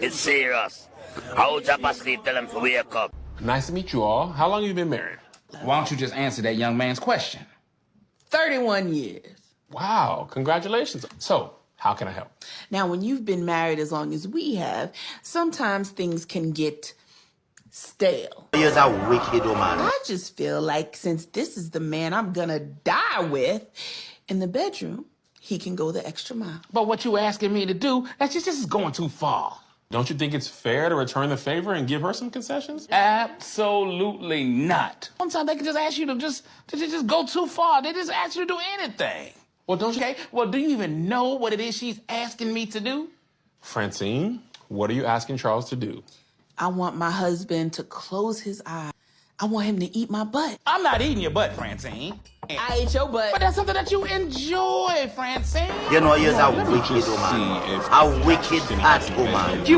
It's serious. How drop asleep, tell him to wake up. Nice to meet you all. How long have you been married? Why don't you just answer that young man's question? 31 years. Wow, congratulations. So, how can I help? Now, when you've been married as long as we have, sometimes things can get stale. You're a wicked woman. I just feel like since this is the man I'm gonna die with, in the bedroom, he can go the extra mile. But what you asking me to do, this is going too far. Don't you think it's fair to return the favor and give her some concessions? Absolutely not. Sometimes they can just ask you to just go too far. They just ask you to do anything. Well, don't you... Okay, well, do you even know what it is she's asking me to do? Francine, what are you asking Charles to do? I want my husband to close his eyes. I want him to eat my butt. I'm not eating your butt, Francine. I ate your butt. But that's something that you enjoy, Francine. You know you're a wicked woman. A wicked ass woman.